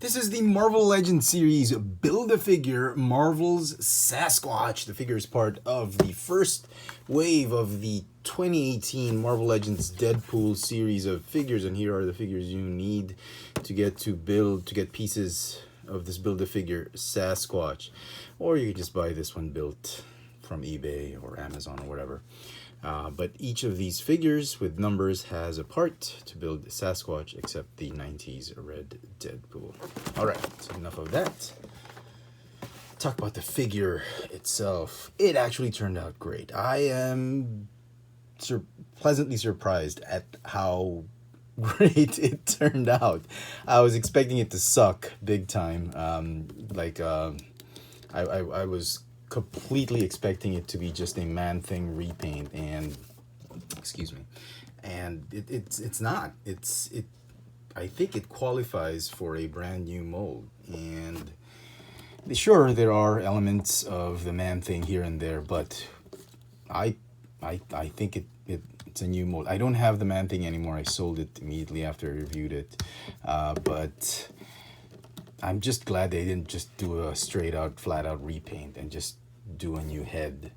This is the Marvel Legends series Build-A-Figure Marvel's Sasquatch. The figure is part of the first wave of the 2018 Marvel Legends Deadpool series of figures, and here are the figures you need to get pieces of this Build-A-Figure Sasquatch. Or you can just buy this one built from eBay or Amazon or whatever. But each of these figures with numbers has a part to build Sasquatch, except the 90s red Deadpool. Alright, so enough of that. Talk about the figure itself. It actually turned out great. I am pleasantly surprised at how great it turned out. I was expecting it to suck big time. I was completely expecting it to be just a Man-Thing repaint, and it's not. I think it qualifies for a brand new mold, and sure, there are elements of the Man-Thing here and there, but I think it's a new mold. I don't have the Man-Thing anymore. I sold it immediately after I reviewed it, but I'm just glad they didn't just do a straight out, flat out repaint and just do a new head.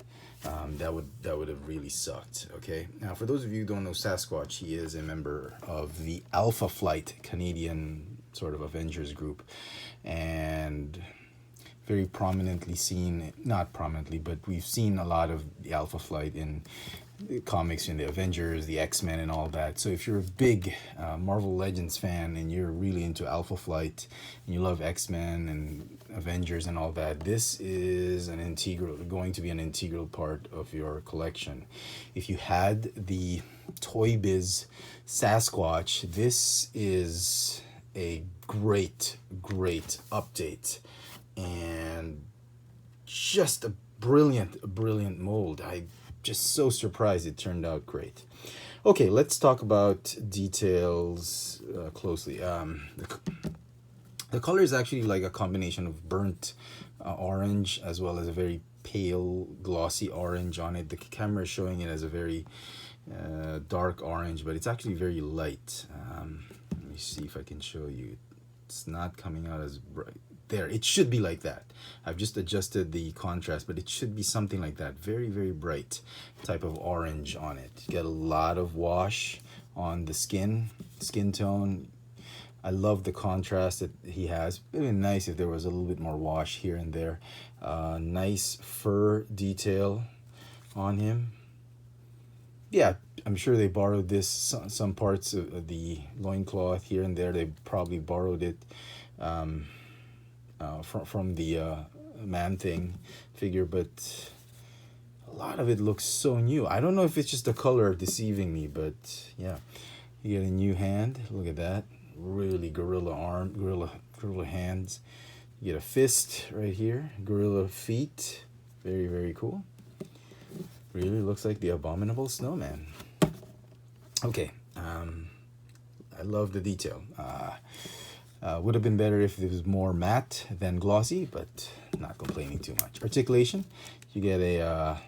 That would have really sucked. Okay, now for those of you who don't know Sasquatch, he is a member of the Alpha Flight Canadian sort of Avengers group, and very prominently seen, not prominently, but we've seen a lot of the Alpha Flight in the comics, in the Avengers, the X-Men and all that. So if you're a big Marvel Legends fan and you're really into Alpha Flight and you love X-Men and Avengers and all that, this is going to be an integral part of your collection. If you had the Toy Biz Sasquatch, this is a great update and just a brilliant mold. I'm just so surprised it turned out great. Okay, let's talk about details closely. The color is actually like a combination of burnt orange as well as a very pale glossy orange on it. The camera is showing it as a very dark orange, but it's actually very light. Let me see if I can show you. It's not coming out as bright. There, it should be like that. I've just adjusted the contrast, but it should be something like that. Very bright type of orange on it. You get a lot of wash on the skin tone. I love the contrast that he has. It would be nice if there was a little bit more wash here and there. Nice fur detail on him. Yeah, I'm sure they borrowed this, some parts of the loincloth here and there. They probably borrowed it from the Man-Thing figure, but a lot of it looks so new. I don't know if it's just the color deceiving me, but yeah. You get a new hand. Look at that. Really gorilla arm, gorilla hands. You get a fist right here. Gorilla feet. Very cool. Really looks like the Abominable Snowman. Okay. I love the detail. Would have been better if it was more matte than glossy, but not complaining too much. Articulation, you get a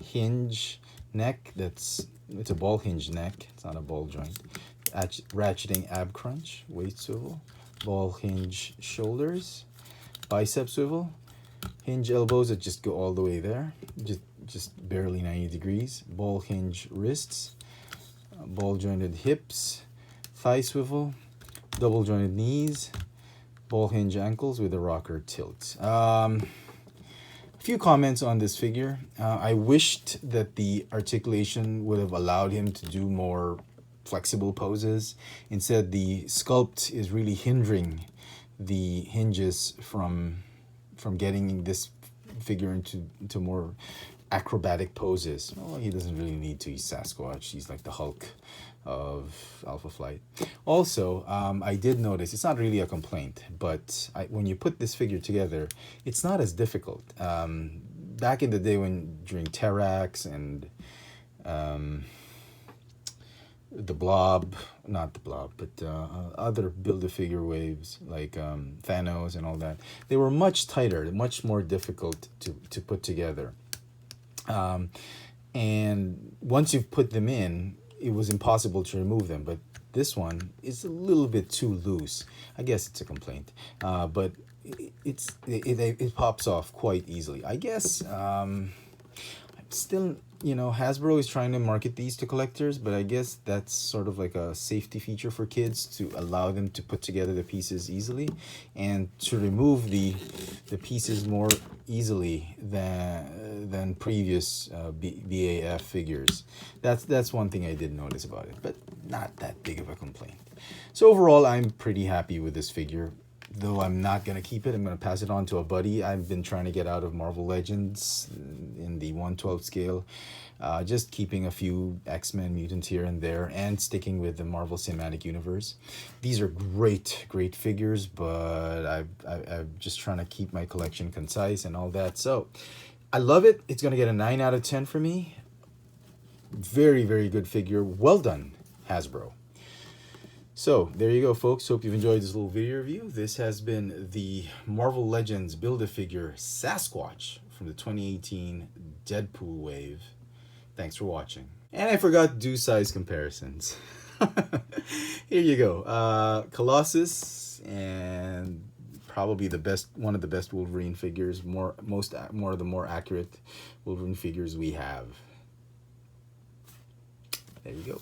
hinge neck. It's a ball hinge neck. It's not a ball joint. Ratcheting ab crunch, waist swivel, ball hinge shoulders, bicep swivel, hinge elbows that just go all the way there, just barely 90 degrees, ball hinge wrists, ball jointed hips, thigh swivel, double jointed knees, ball hinge ankles with a rocker tilt. A few comments on this figure. I wished that the articulation would have allowed him to do more flexible poses. Instead, the sculpt is really hindering the hinges from getting this figure into more acrobatic poses. Oh, he doesn't really need to. He's Sasquatch. He's like the Hulk of Alpha Flight. Also, I did notice, it's not really a complaint, but when you put this figure together, it's not as difficult. Back in the day during Terrax and the Blob, not the Blob, but other Build-A-Figure waves like Thanos and all that, they were much tighter, much more difficult to put together. And once you've put them in, it was impossible to remove them. But This one is a little bit too loose. I guess it's a complaint, but it pops off quite easily. I guess still, you know, Hasbro is trying to market these to collectors, but I guess that's sort of like a safety feature for kids to allow them to put together the pieces easily and to remove the pieces more easily than previous BAF figures. That's one thing I did notice about it, but not that big of a complaint. So overall, I'm pretty happy with this figure. Though I'm not going to keep it, I'm going to pass it on to a buddy. I've been trying to get out of Marvel Legends in the 1/12 scale. Just keeping a few X-Men mutants here and there and sticking with the Marvel Cinematic Universe. These are great figures, but I'm just trying to keep my collection concise and all that. So I love it. It's going to get a 9 out of 10 for me. Very, very good figure. Well done, Hasbro. So there you go, folks. Hope you've enjoyed this little video review. This has been the Marvel Legends Build-A-Figure Sasquatch from the 2018 Deadpool wave. Thanks for watching. And I forgot to do size comparisons. Here you go. Colossus, and probably one of the best Wolverine figures. More of the more accurate Wolverine figures we have. There you go.